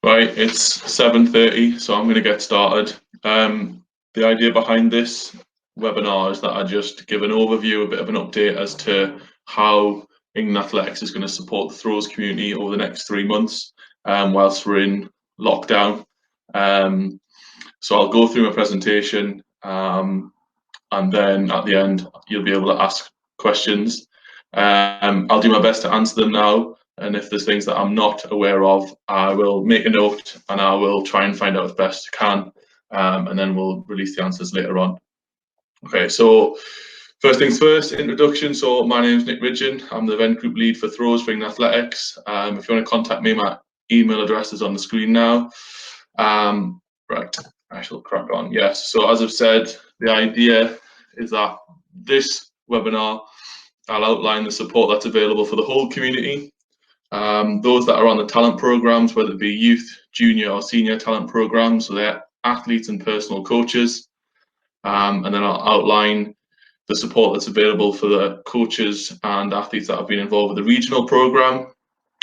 Right, it's 7:30, so I'm going to get started. The idea behind this webinar is that I just give an overview, a bit of an update as to how England Athletics is going to support the throws community over the next 3 months whilst we're in lockdown. So I'll go through my presentation and then at the end you'll be able to ask questions. I'll do my best to answer them now. And if there's things that I'm not aware of, I will make a note and I will try and find out as best I can. And then we'll release the answers later on. Okay, so first things first, introduction. So my name is Nick Ridgeon. I'm the event group lead for throws for England Athletics. If you want to contact me, my email address is on the screen now. Right, I shall crack on. Yes, so as I've said, the idea is that this webinar, I'll outline the support that's available for the whole community. Those that are on the talent programs, whether it be youth, junior or senior talent programs, so they're athletes and personal coaches. And then I'll outline the support that's available for the coaches and athletes that have been involved with the regional program.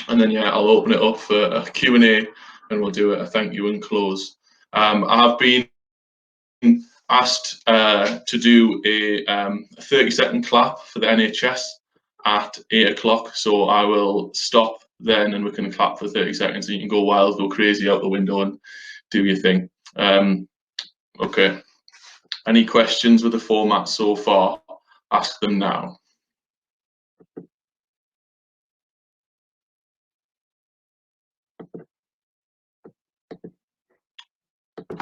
And then, yeah, I'll open it up for a Q&A and we'll do a thank you and close. I have been asked to do a 30-second clap for the NHS at 8 o'clock, so I will stop then and we can clap for 30 seconds and you can go wild, go crazy out the window and do your thing. Okay, any questions with the format so far? Ask them now.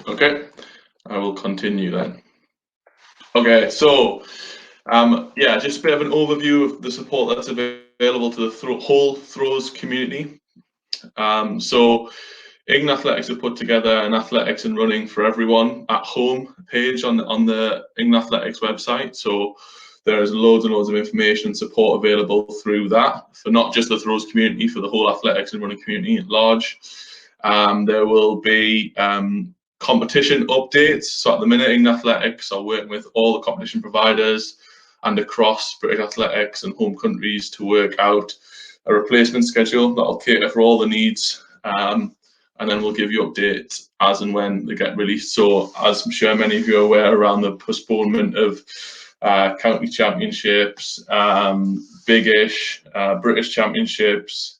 Okay, I will continue then. Okay, so yeah, just a bit of an overview of the support that's available to the whole throws community. So England Athletics have put together an Athletics and Running for Everyone at Home page on the England Athletics website. So there is loads and loads of information and support available through that for not just the throws community, for the whole athletics and running community at large. There will be competition updates. So at the minute, England Athletics are working with all the competition providers and across British Athletics and home countries to work out a replacement schedule that'll cater for all the needs. And then we'll give you updates as and when they get released. So as I'm sure many of you are aware, around the postponement of county championships, Big-ish, British championships,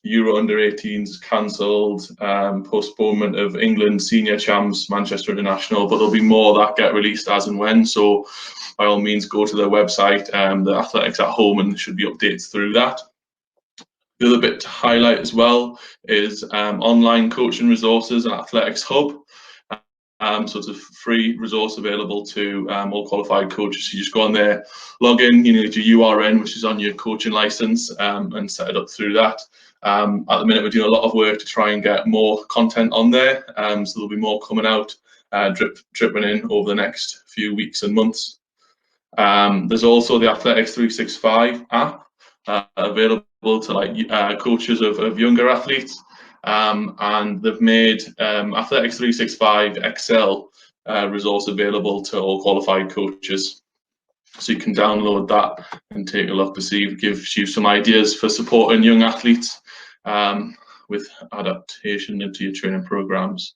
Euro under-18s cancelled, postponement of England senior champs, Manchester International, but there'll be more that get released as and when. So by all means, go to their website, the Athletics at Home, and there should be updates through that. The other bit to highlight as well is online coaching resources and Athletics Hub. So it's a free resource available to all qualified coaches. So you just go on there, log in, you need your URN, which is on your coaching license, and set it up through that. At the minute, we're doing a lot of work to try and get more content on there. So there'll be more coming out, dripping in over the next few weeks and months. There's also the Athletics 365 app available to coaches of younger athletes. And they've made Athletics 365 Excel resource available to all qualified coaches. So you can download that and take a look to see if it gives you some ideas for supporting young athletes with adaptation into your training programs.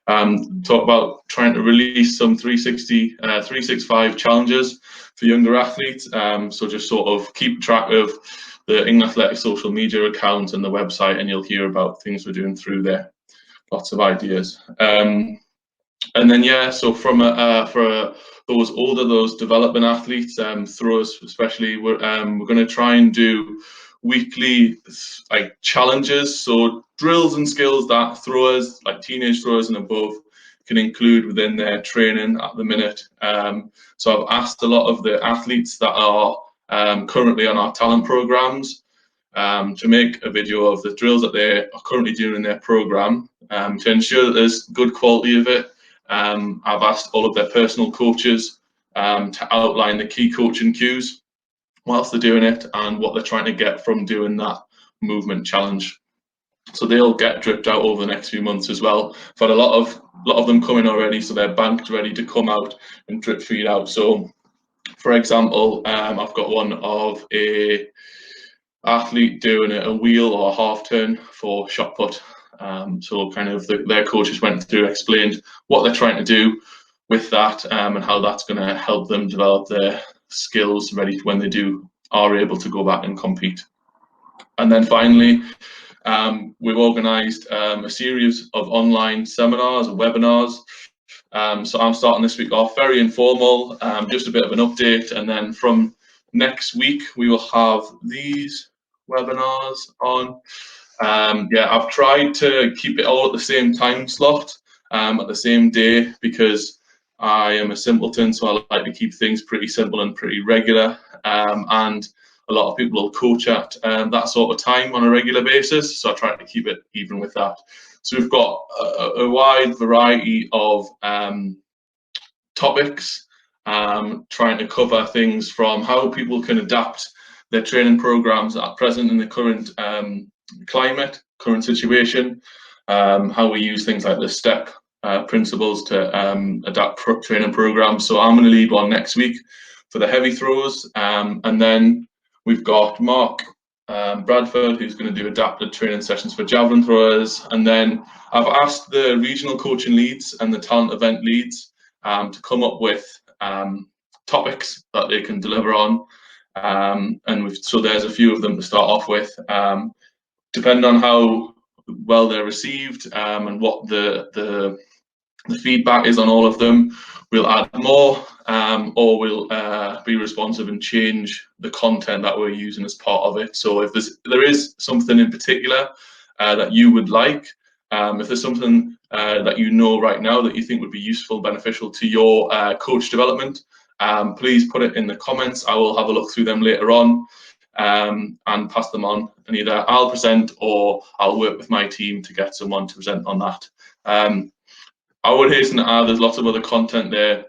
Talk about trying to release some 365 challenges for younger athletes. So just sort of keep track of the England Athletics social media account and the website, and you'll hear about things we're doing through there. Lots of ideas. And then, yeah, so from for those older, those development athletes, throwers especially, we're going to try and do weekly challenges, so drills and skills that throwers, like teenage throwers and above, can include within their training at the minute. So I've asked a lot of the athletes that are currently on our talent programs to make a video of the drills that they are currently doing in their program to ensure that there's good quality of it. I've asked all of their personal coaches to outline the key coaching cues whilst they're doing it and what they're trying to get from doing that movement challenge. So they'll get dripped out over the next few months as well. I've had a lot of them coming already, so they're banked ready to come out and drip feed out. So for example, I've got one of a athlete doing a wheel or a half turn for shot put. So kind of their coaches went through, explained what they're trying to do with that, and how that's going to help them develop their skills ready when they are able to go back and compete. And then finally, we've organised a series of online seminars and webinars. So I'm starting this week off very informal, just a bit of an update, and then from next week we will have these webinars on. Yeah, I've tried to keep it all at the same time slot, at the same day, because I am a simpleton, so I like to keep things pretty simple and pretty regular. And a lot of people will coach at that sort of time on a regular basis, so I try to keep it even with that. So we've got a wide variety of topics, trying to cover things from how people can adapt their training programs at present in the current climate, current situation, how we use things like the STEP principles to adapt training programs. So I'm going to lead one next week for the heavy throws, and then we've got Mark Bradford, who's going to do adapted training sessions for javelin throwers. And then I've asked the regional coaching leads and the talent event leads to come up with topics that they can deliver on. So there's a few of them to start off with. Depending on how well they're received and what the feedback is on all of them, we'll add more, or we'll be responsive and change the content that we're using as part of it. So if there is something in particular that you would like, if there's something that you know right now that you think would be useful, beneficial to your coach development, please put it in the comments. I will have a look through them later on and pass them on, and either I'll present or I'll work with my team to get someone to present on that. I would hasten to add there's lots of other content there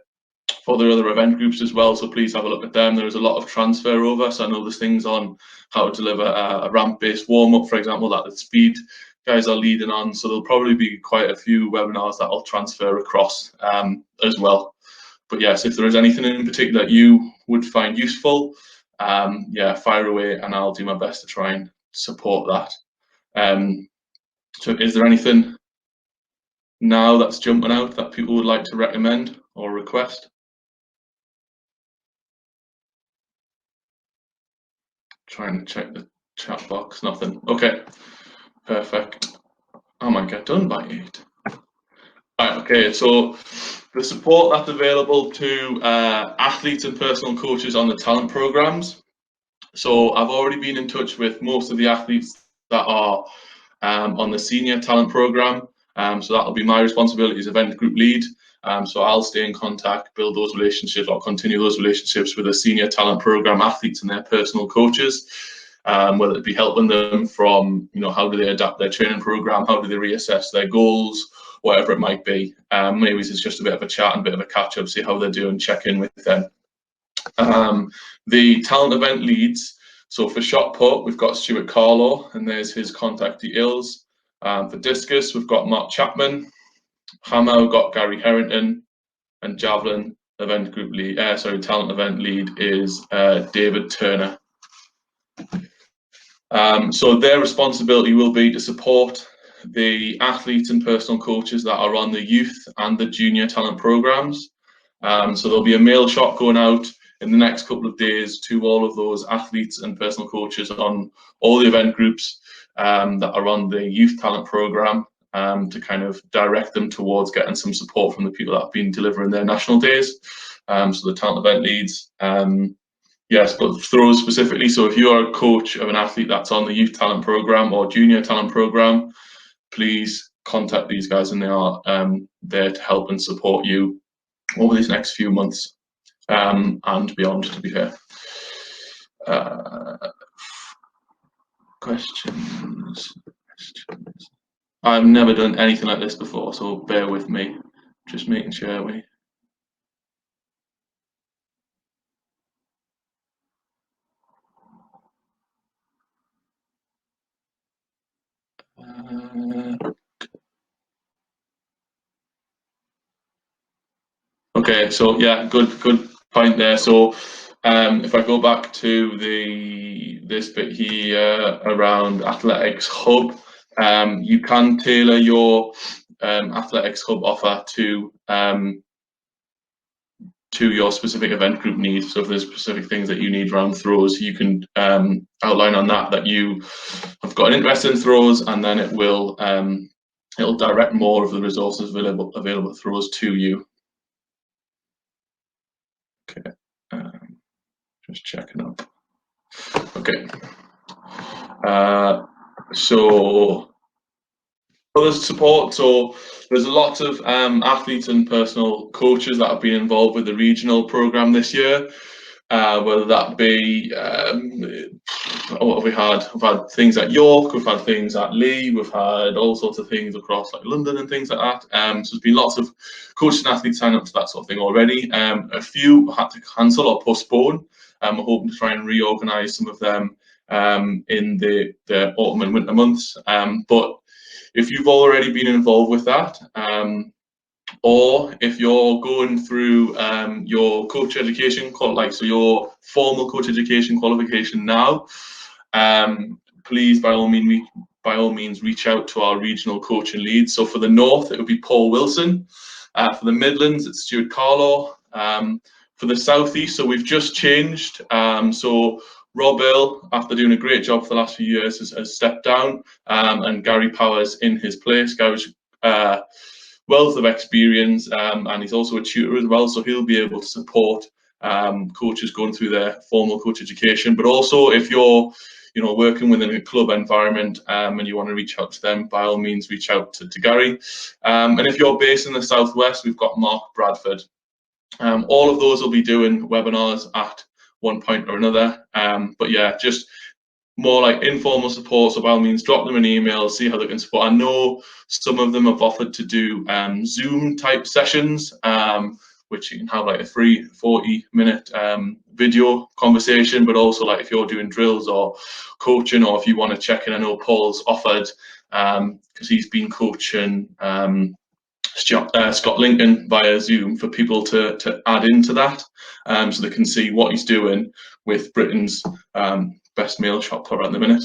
for the other event groups as well, so please have a look at them. There's a lot of transfer over, so I know there's things on how to deliver a ramp-based warm-up, for example, that the speed guys are leading on, so there'll probably be quite a few webinars that will transfer across as well. But yes, if there is anything in particular that you would find useful, yeah, fire away and I'll do my best to try and support that. So is there anything now that's jumping out that people would like to recommend or request? Trying to check the chat box, nothing. Okay, perfect. I might get done by 8. Right, okay, so the support that's available to athletes and personal coaches on the talent programs. So I've already been in touch with most of the athletes that are on the senior talent program. So that'll be my responsibility as event group lead. So I'll stay in contact, build those relationships, or continue those relationships with the senior talent program athletes and their personal coaches, whether it be helping them from, how do they adapt their training program, how do they reassess their goals, whatever it might be. Maybe it's just a bit of a chat and a bit of a catch up, see how they're doing, check in with them. The talent event leads, so for shot put, we've got Stuart Carlow, and there's his contact details. For discus, we've got Mark Chapman. Hammer, we've got Gary Harrington, and javelin event group lead, talent event lead is David Turner. So their responsibility will be to support the athletes and personal coaches that are on the youth and the junior talent programs. So there'll be a mail shot going out in the next couple of days to all of those athletes and personal coaches on all the event groups that are on the youth talent program, to kind of direct them towards getting some support from the people that have been delivering their national days. So the talent event leads, yes, but throws specifically. So if you are a coach of an athlete that's on the youth talent program or junior talent program, please contact these guys, and they are there to help and support you over these next few months and beyond, to be fair. Questions. I've never done anything like this before, so bear with me. Just making sure we. Okay, so yeah, good point there. So if I go back to this bit here around Athletics Hub, You can tailor your Athletics Hub offer to your specific event group needs. So if there's specific things that you need around throws, you can outline on that you have got an interest in throws, and then it will it'll direct more of the resources available at throws to you. Okay, just checking up. Okay, so other support. So there's a lot of athletes and personal coaches that have been involved with the regional program this year. Whether that be, what have we had? We've had things at York, we've had things at Lee, we've had all sorts of things across like London and things like that. So there's been lots of coaches and athletes sign up to that sort of thing already. A few had to cancel or postpone. We're hoping to try and reorganise some of them in the autumn and winter months. But if you've already been involved with that, or if you're going through your coach education, so your formal coach education qualification now, please by all means reach out to our regional coaching lead. So for the North, it would be Paul Wilson. For the Midlands, it's Stuart Carlaw. For the South East, so we've just changed. So Rob Earl, after doing a great job for the last few years, has stepped down, and Gary Powers in his place. Gary's wealth of experience, and he's also a tutor as well, so he'll be able to support coaches going through their formal coach education. But also, if you're working within a club environment and you want to reach out to them, by all means reach out to Gary. And if you're based in the Southwest, we've got Mark Bradford. All of those will be doing webinars at one point or another. But yeah, just more like informal support, so by all means drop them an email, see how they can support. I know some of them have offered to do Zoom type sessions, which you can have like a free 40-minute video conversation, but also like if you're doing drills or coaching, or if you want to check in, I know Paul's offered, because he's been coaching Scott Lincoln via Zoom, for people to add into that, so they can see what he's doing with Britain's best male shot putter at the minute.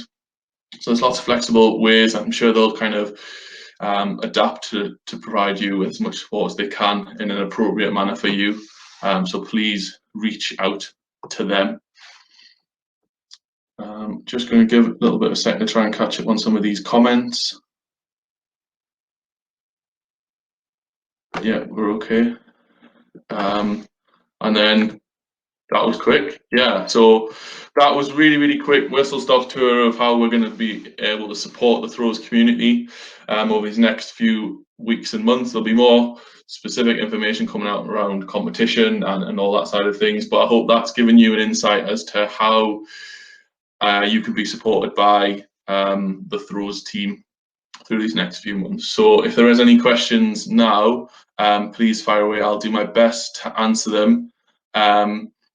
So there's lots of flexible ways. I'm sure they'll kind of adapt to provide you with as much support as they can in an appropriate manner for you. So please reach out to them. Just going to give a little bit of a second to try and catch up on some of these comments. Yeah, we're okay. And then that was quick. Yeah, so that was really quick whistle-stop tour of how we're going to be able to support the throws community over these next few weeks and months. There'll be more specific information coming out around competition and all that side of things, but I hope that's given you an insight as to how you can be supported by the throws team through these next few months. So if there is any questions now, please fire away. I'll do my best to answer them.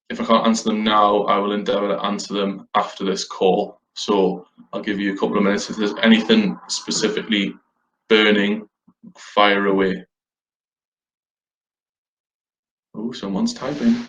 If I can't answer them now, I will endeavour to answer them after this call. So I'll give you a couple of minutes. If there's anything specifically burning, fire away. Oh, someone's typing.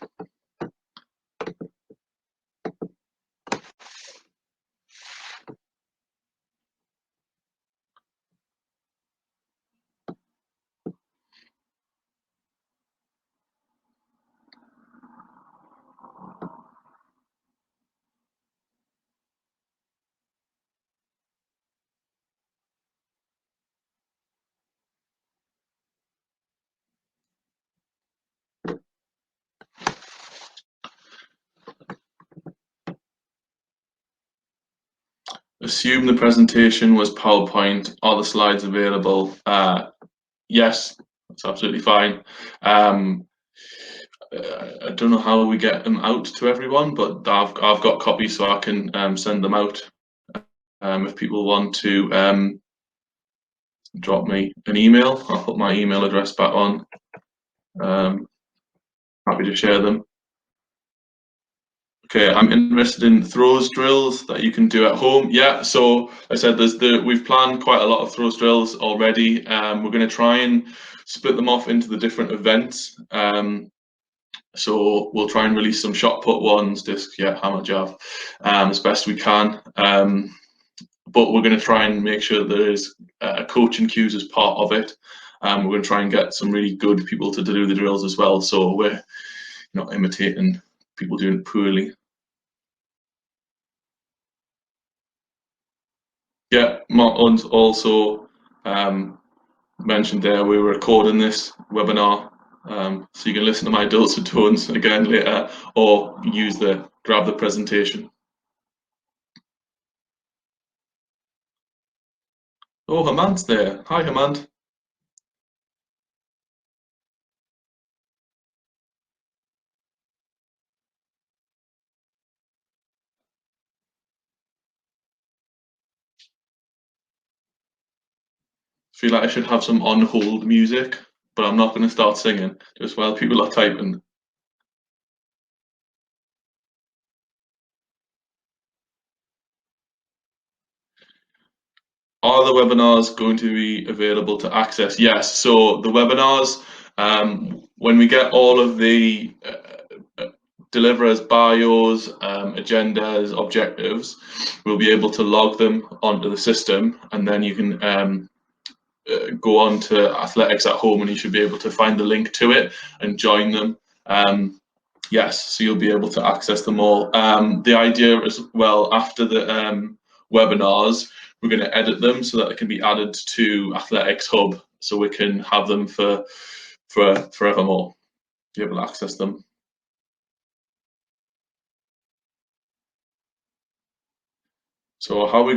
Assume the presentation was PowerPoint. Are the slides available? Yes, that's absolutely fine. I don't know how we get them out to everyone, but I've got copies, so I can send them out. If people want to drop me an email, I'll put my email address back on. Happy to share them. Okay, I'm interested in throws drills that you can do at home. Yeah, so I said we've planned quite a lot of throws drills already. We're going to try and split them off into the different events. So we'll try and release some shot put ones, disc, yeah, hammer, jab, as best we can. but we're going to try and make sure there is coaching cues as part of it. We're going to try and get some really good people to do the drills as well, so we're not imitating people doing it poorly. Yeah, Martin's also mentioned there we were recording this webinar, so you can listen to my dulcet tones again later, or grab the presentation. Oh, Hemant's there. Hi, Hemant. Feel like I should have some on hold music, but I'm not going to start singing just while people are typing. Are the webinars going to be available to access? Yes. So the webinars, when we get all of the deliverers' bios, agendas, objectives, we'll be able to log them onto the system, and then you can go on to Athletics at Home, and you should be able to find the link to it and join them. Yes, so you'll be able to access them all. The idea as well, after the webinars, we're going to edit them so that they can be added to Athletics Hub, so we can have them for forevermore. Be able to access them. So how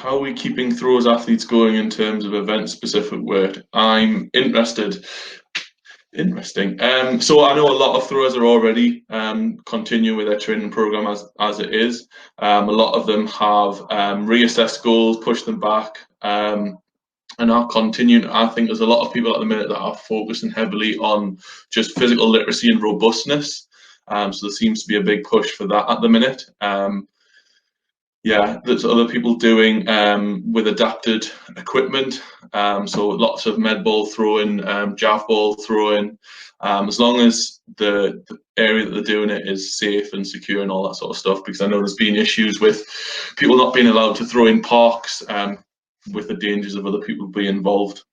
are we keeping throws athletes going in terms of event-specific work? I'm interested. Interesting. So I know a lot of throwers are already continuing with their training program as it is. A lot of them have reassessed goals, pushed them back, and are continuing. I think there's a lot of people at the minute that are focusing heavily on just physical literacy and robustness. So there seems to be a big push for that at the minute. Yeah, there's other people doing with adapted equipment. So lots of med ball throwing, jav ball throwing. As long as the area that they're doing it is safe and secure and all that sort of stuff, because I know there's been issues with people not being allowed to throw in parks with the dangers of other people being involved.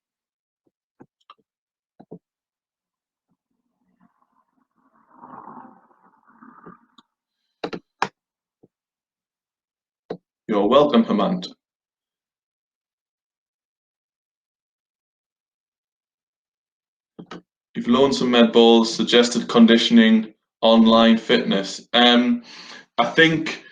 You're welcome, Hemant. You've loaned some med balls, suggested conditioning, online fitness. I think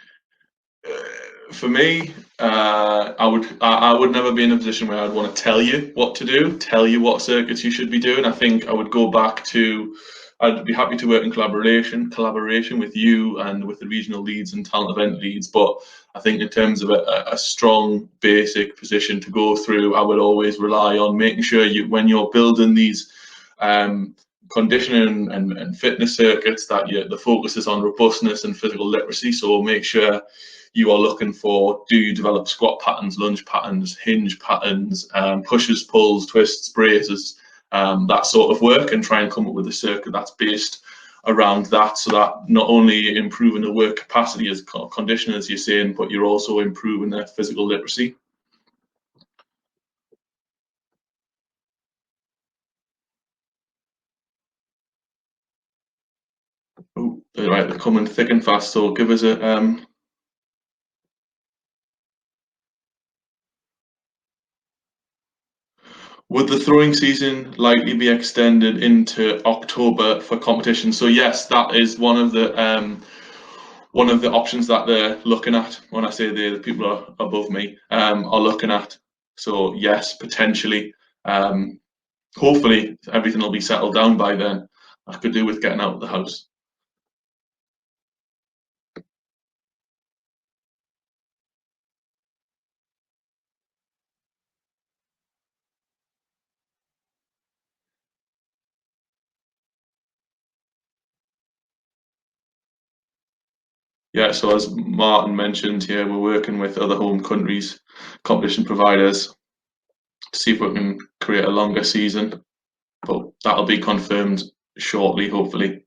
for me, I would never be in a position where I'd want to tell you what to do, tell you what circuits you should be doing. I think I would go back to, I'd be happy to work in collaboration with you and with the regional leads and talent event leads. But I think in terms of a strong basic position to go through, I would always rely on making sure when you're building these conditioning and fitness circuits, that the focus is on robustness and physical literacy. So make sure you are looking for, do you develop squat patterns, lunge patterns, hinge patterns, pushes, pulls, twists, braces, that sort of work, and try and come up with a circuit that's based around that, so that not only improving the work capacity as conditioning, as you're saying, but you're also improving their physical literacy. Oh, right, they're coming thick and fast, so give us a would the throwing season likely be extended into October for competition? So yes, that is one of the options that they're looking at. When I say the people are above me are looking at. So yes, potentially. Hopefully everything will be settled down by then. I could do with getting out of the house. Yeah, so as Martin mentioned here, we're working with other home countries, competition providers, to see if we can create a longer season. But that'll be confirmed shortly, hopefully.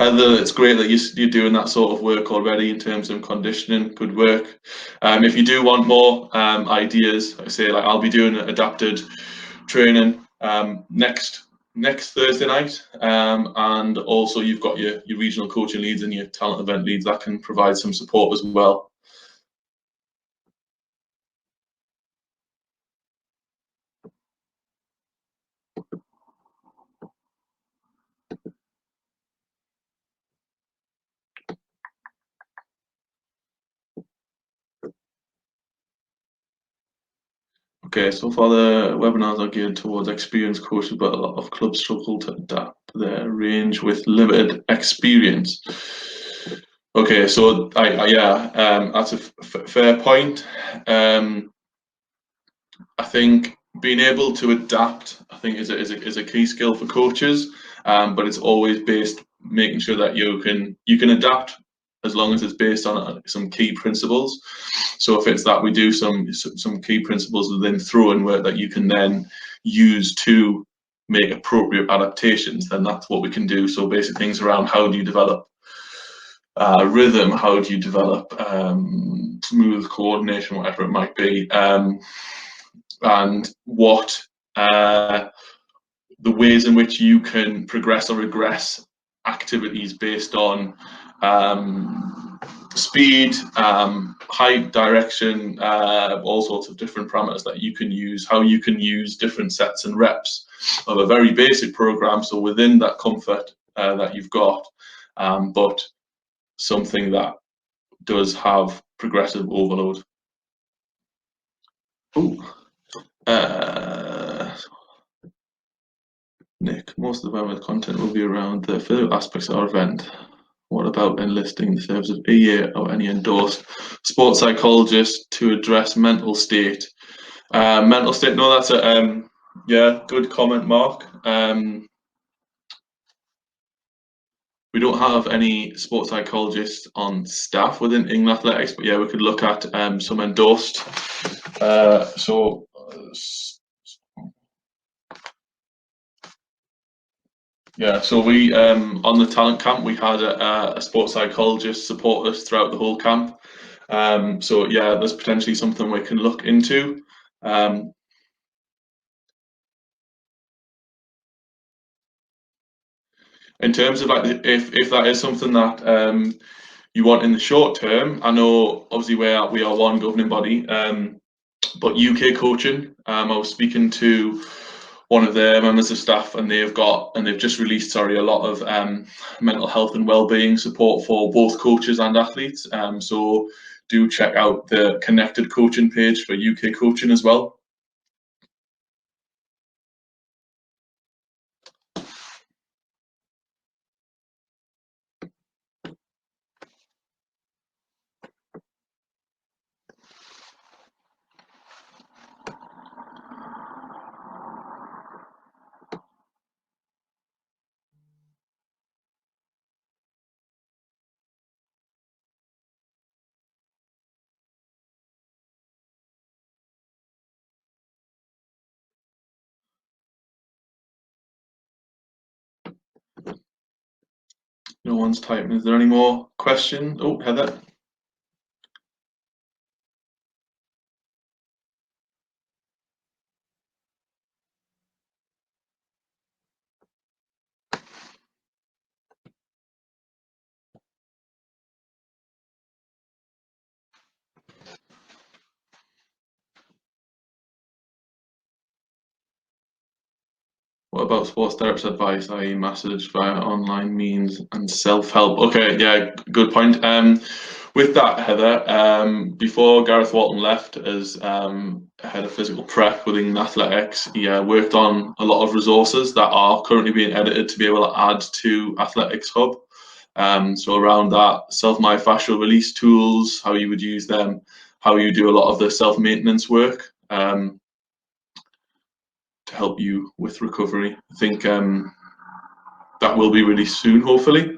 Heather, it's great that you're doing that sort of work already in terms of conditioning. Good work. If you do want more ideas, I say like I'll be doing adapted training next Thursday night, and also you've got your regional coaching leads and your talent event leads that can provide some support as well. Okay, so far the webinars are geared towards experienced coaches, but a lot of clubs struggle to adapt their range with limited experience. Okay, so that's a fair point. I think being able to adapt, I think, is a key skill for coaches, but it's always based making sure that you can adapt as long as it's based on some key principles. So if it's that we do some key principles within throwing work that you can then use to make appropriate adaptations, then that's what we can do. So basic things around how do you develop rhythm, how do you develop smooth coordination, whatever it might be, and what the ways in which you can progress or regress activities based on speed, height, direction, all sorts of different parameters that you can use, how you can use different sets and reps of a very basic program, so within that comfort that you've got, but something that does have progressive overload. Ooh. Nick, most of the event content will be around the physical aspects of our event. What about enlisting the service of EA or any endorsed sports psychologist to address mental state? Mental state, no, that's a good comment, Mark. We don't have any sports psychologists on staff within England Athletics, but yeah, we could look at some endorsed. So we on the talent camp we had a sports psychologist support us throughout the whole camp. So yeah, there's potentially something we can look into. In terms of like if that is something that you want in the short term, I know obviously we are one governing body, but UK coaching, I was speaking to one of their members of staff, and they've just released a lot of mental health and well-being support for both coaches and athletes. So do check out the connected coaching page for UK coaching as well. No one's typing. Is there any more questions? Oh, Heather. What about sports therapist advice, i.e. massage via online means and self-help? Okay, yeah, good point. With that, Heather, before Gareth Walton left as head of physical prep within Athletics, he worked on a lot of resources that are currently being edited to be able to add to Athletics Hub. So around that, self-myofascial release tools, how you would use them, how you do a lot of the self-maintenance work. To help you with recovery. I think that will be released soon, hopefully.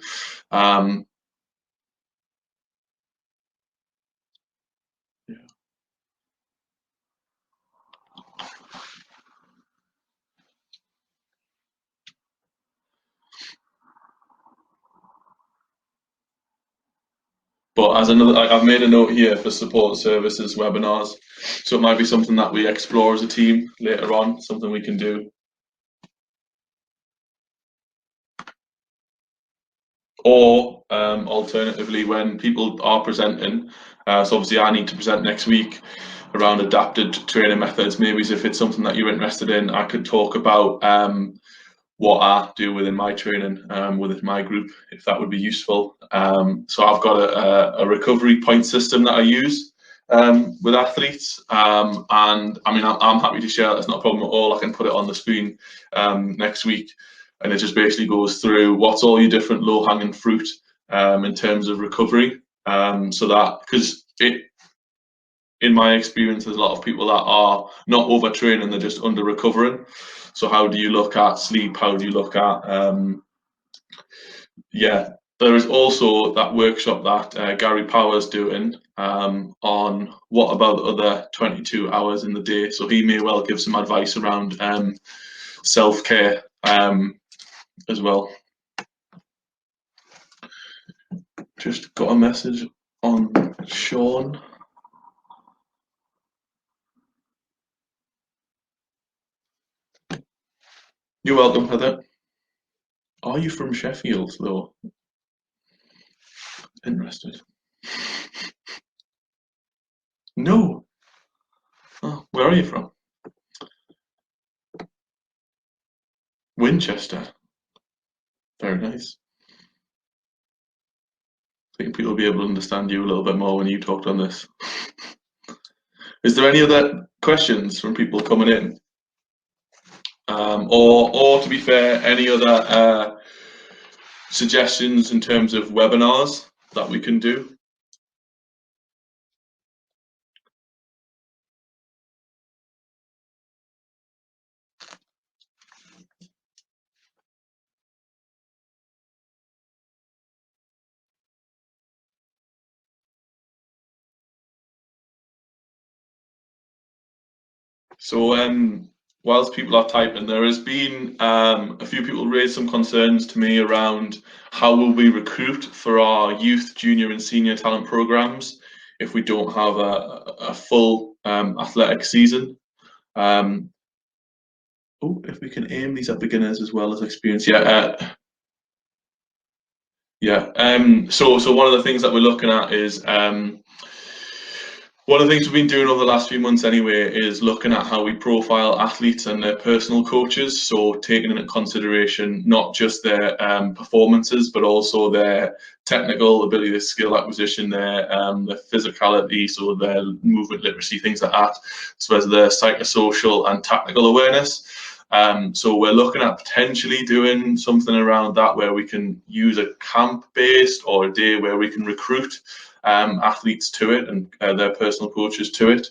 Yeah. But as another, I've made a note here for support services webinars, so it might be something that we explore as a team later on, something we can do. Or alternatively, when people are presenting, so obviously I need to present next week around adapted training methods. Maybe if it's something that you're interested in, I could talk about what I do within my training, within my group, if that would be useful. So I've got a recovery point system that I use with athletes, and I mean, I'm happy to share. That's not a problem at all. I can put it on the screen next week, and it just basically goes through what's all your different low-hanging fruit in terms of recovery. So that, because in my experience, there's a lot of people that are not overtraining, they're just under recovering. So how do you look at sleep? How do you look at yeah, there is also that workshop that Gary Power's doing on what about the other 22 hours in the day. So he may well give some advice around self-care as well. Just got a message on Sean. You're welcome, Heather. Are you from Sheffield, though? Interested. No. Oh, where are you from? Winchester. Very nice. I think people will be able to understand you a little bit more when you talked on this. Is there any other questions from people coming in? Or to be fair, any other suggestions in terms of webinars that we can do? So whilst people are typing, there has been a few people raised some concerns to me around how will we recruit for our youth, junior and senior talent programs if we don't have a full athletic season. If we can aim these at beginners as well as experience. So one of the things that we're looking at is one of the things we've been doing over the last few months anyway is looking at how we profile athletes and their personal coaches. So taking into consideration not just their performances, but also their technical ability, their skill acquisition, their physicality, so their movement literacy, things like that, as well as their psychosocial and tactical awareness. So we're looking at potentially doing something around that where we can use a camp-based or a day where we can recruit athletes to it and their personal coaches to it.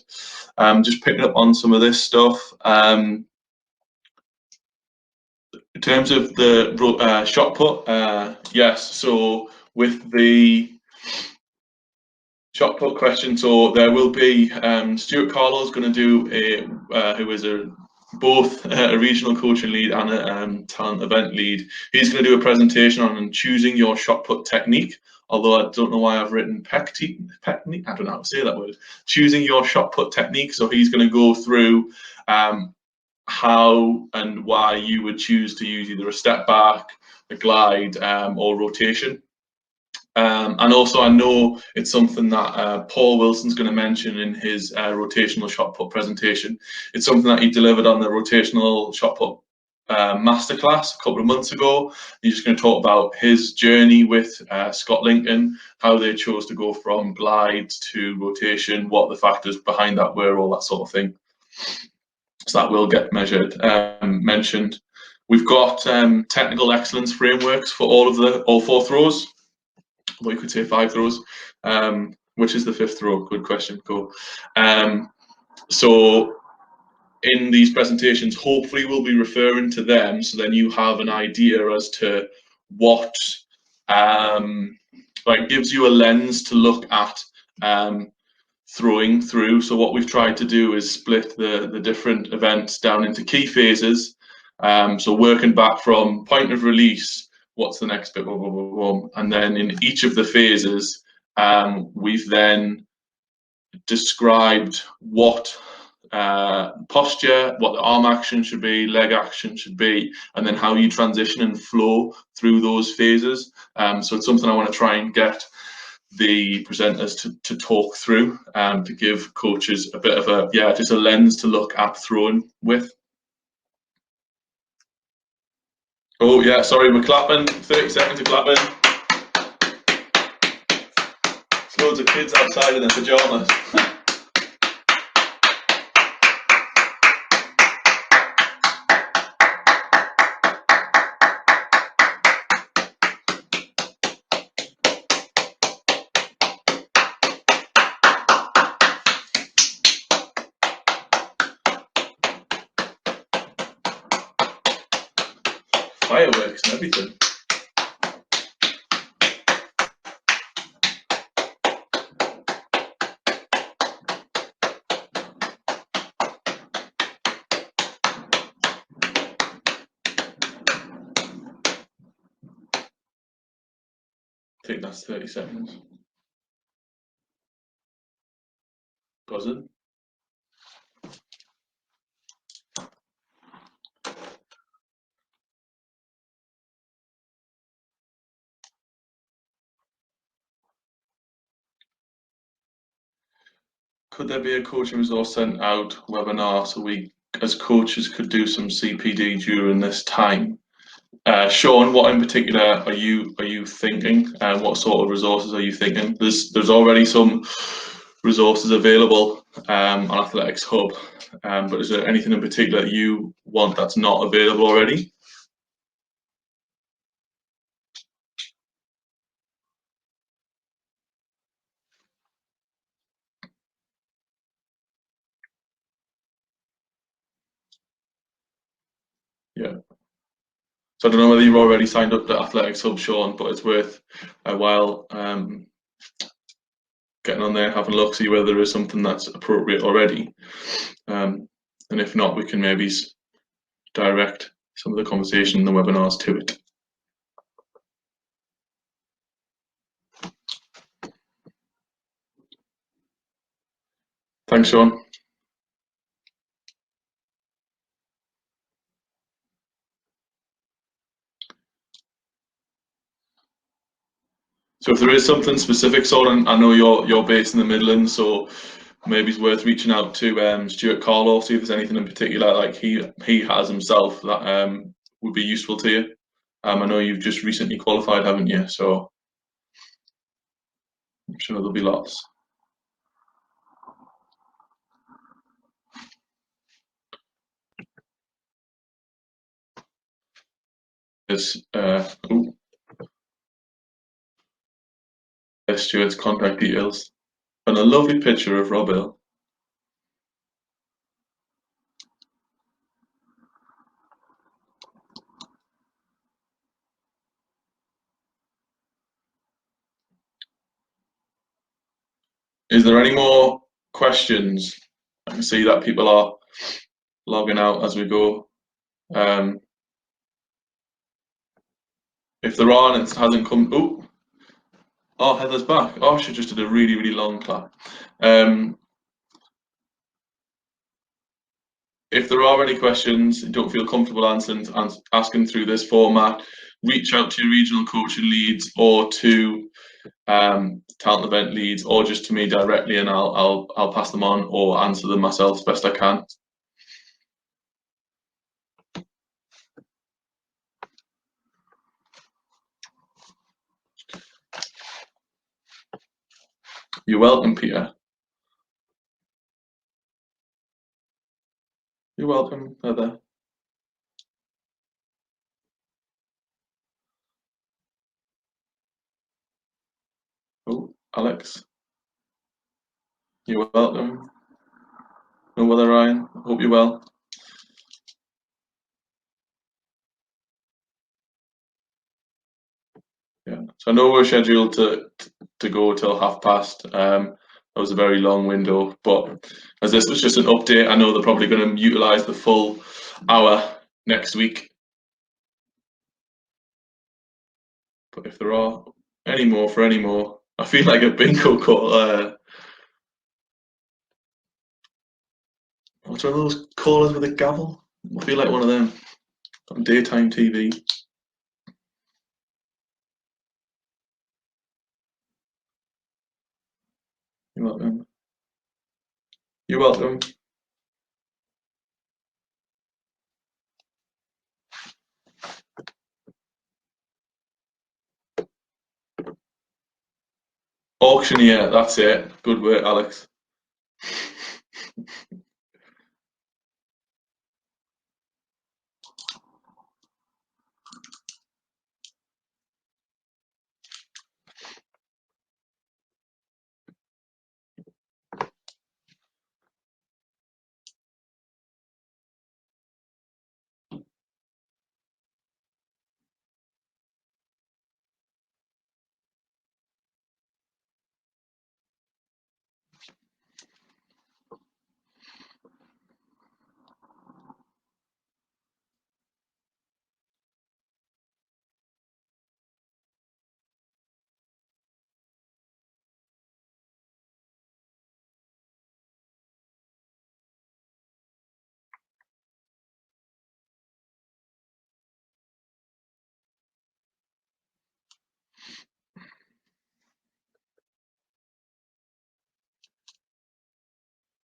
Just picking up on some of this stuff. In terms of the shot put, yes. So with the shot put question, so there will be Stuart Carlo's going to do who is both a regional coaching lead and a talent event lead. He's going to do a presentation on choosing your shot put technique. Although I don't know why I've written technique, I don't know how to say that word. Choosing your shot put technique. So he's going to go through how and why you would choose to use either a step back, a glide, or rotation. And also, I know it's something that Paul Wilson's going to mention in his rotational shot put presentation. It's something that he delivered on the rotational shot put masterclass a couple of months ago. He's just going to talk about his journey with Scott Lincoln, how they chose to go from glides to rotation, what the factors behind that were, all that sort of thing. So that will get mentioned. We've got technical excellence frameworks for all four throws. Well, you could say 5 throws. Which is the 5th throw? Good question. Go. So in these presentations, hopefully we'll be referring to them, so then you have an idea as to what gives you a lens to look at throwing through. So what we've tried to do is split the different events down into key phases. So working back from point of release, what's the next bit, and then in each of the phases, We've then described what posture, what the arm action should be, leg action should be, and then how you transition and flow through those phases. So it's something I want to try and get the presenters to talk through, to give coaches a bit of just a lens to look at throwing with. Oh yeah, sorry, we're clapping. 30 seconds of clapping. There's loads of kids outside in their pajamas. Fireworks and everything. I think that's 30 seconds. Buzzing. Could there be a coaching resource sent out webinar so we as coaches could do some CPD during this time? Sean, what in particular are you thinking? What sort of resources are you thinking? There's already some resources available on Athletics Hub, but is there anything in particular you want that's not available already? Yeah. So I don't know whether you've already signed up to Athletics Hub, Sean, but it's worth a while getting on there, having a look, see whether there is something that's appropriate already. And if not, we can maybe direct some of the conversation in the webinars to it. Thanks, Sean. So if there is something specific, Sean, I know you're based in the Midlands, so maybe it's worth reaching out to Stuart Carlo, see if there's anything in particular like he has himself that would be useful to you. I know you've just recently qualified, haven't you? So I'm sure there'll be lots. There's Stuart's contact details and a lovely picture of Rob Hill. Is there any more questions? I can see that people are logging out as we go. If there are and it hasn't come, oh, Heather's back. Oh, she just did a really, really long clap. If there are any questions, don't feel comfortable asking through this format, reach out to your regional coaching leads or to talent event leads, or just to me directly, and I'll pass them on or answer them myself as best I can. You're welcome, Peter. You're welcome, Heather. Oh, Alex. You're welcome. No bother, Ryan. Hope you're well. Yeah. So I know we're scheduled to go till past. That was a very long window, but as this was just an update, I know they're probably going to utilise the full hour next week. But if there are any more, I feel like a bingo call. What's one of those callers with a gavel? I feel like one of them on daytime TV. You're welcome. You're welcome. Auctioneer, that's it. Good work, Alex.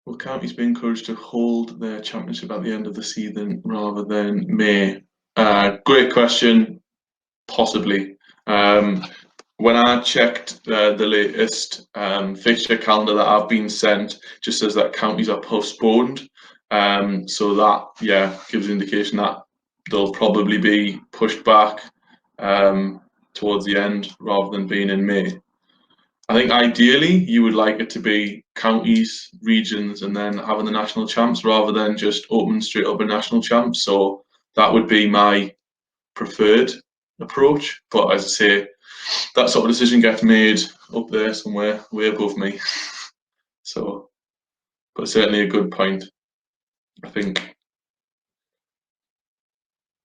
Will counties be encouraged to hold their championship at the end of the season rather than May? Great question. Possibly. When I checked the latest fixture calendar that I've been sent, just says that counties are postponed. So that, yeah, gives an indication that they'll probably be pushed back towards the end rather than being in May. I think ideally you would like it to be counties, regions, and then having the national champs rather than just opening straight up a national champ. So that would be my preferred approach. But as I say, that sort of decision gets made up there somewhere, way above me. So, but certainly a good point. I think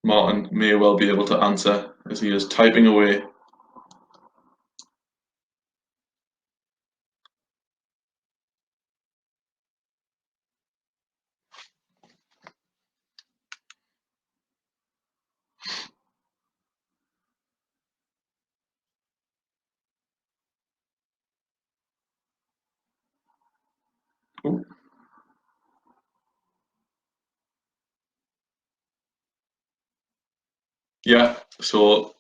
Martin may well be able to answer as he is typing away. Ooh. Yeah, so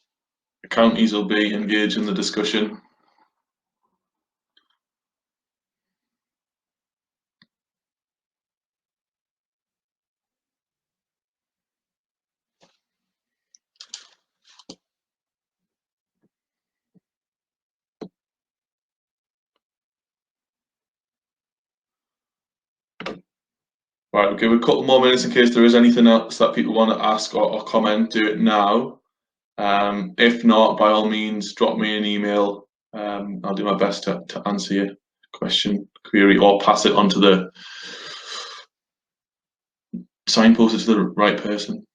counties will be engaged in the discussion. Right, we'll give it a couple more minutes in case there is anything else that people want to ask or comment. Do it now. If not, by all means, drop me an email. I'll do my best to answer your question, query, or pass it on to the signpost it to the right person.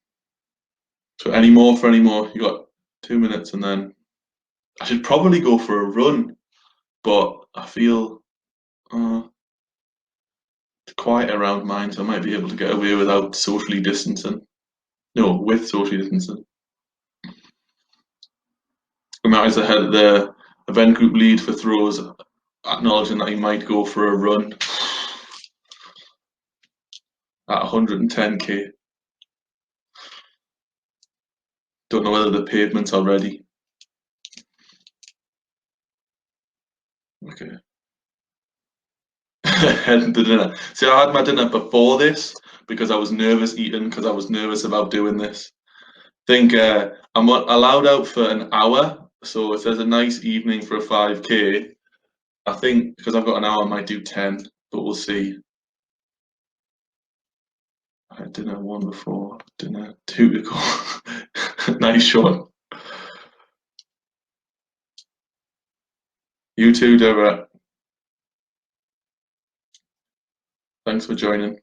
So any more for any more? You got 2 minutes, and then I should probably go for a run, but I feel it's quiet around mine, so I might be able to get away without socially distancing. No, with socially distancing. And that is the head of the event group lead for throws, acknowledging that he might go for a run at 110k. Don't know whether the pavements are ready. Okay. Heading to dinner. See, I had my dinner before this because I was nervous eating because I was nervous about doing this. Think I'm allowed out for an hour, so if there's a nice evening for a 5k, I think because I've got an hour, I might do 10, but we'll see. I had dinner one before, dinner two to go. Nice shot. You too, Deborah. Thanks for joining.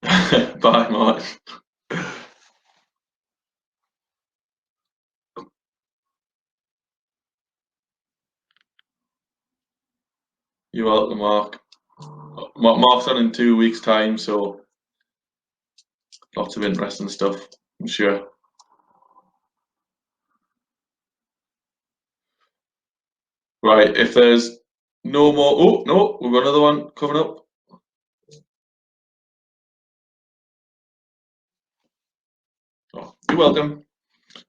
Bye, Martin. You're welcome, Mark. Mark's on in 2 weeks' time, so lots of interesting stuff, I'm sure. Right, if there's no more, oh no, we've got another one coming up. Oh, you're welcome.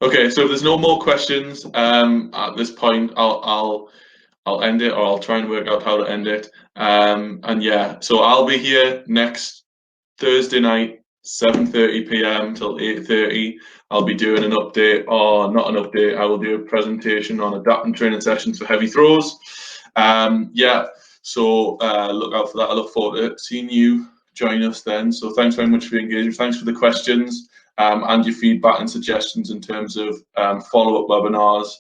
Okay, so if there's no more questions at this point, I'll end it, or I'll try and work out how to end it. And yeah, so I'll be here next Thursday night, 7:30 p.m. till 8:30. I'll be doing an update, or not an update. I will do a presentation on adapting training sessions for heavy throws. Yeah, so look out for that. I look forward to seeing you join us then. So thanks very much for your engagement. Thanks for the questions and your feedback and suggestions in terms of follow-up webinars.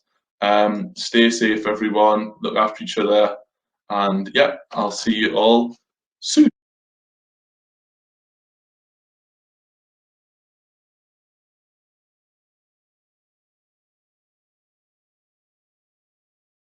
Stay safe, everyone. Look after each other. And yeah, I'll see you all soon.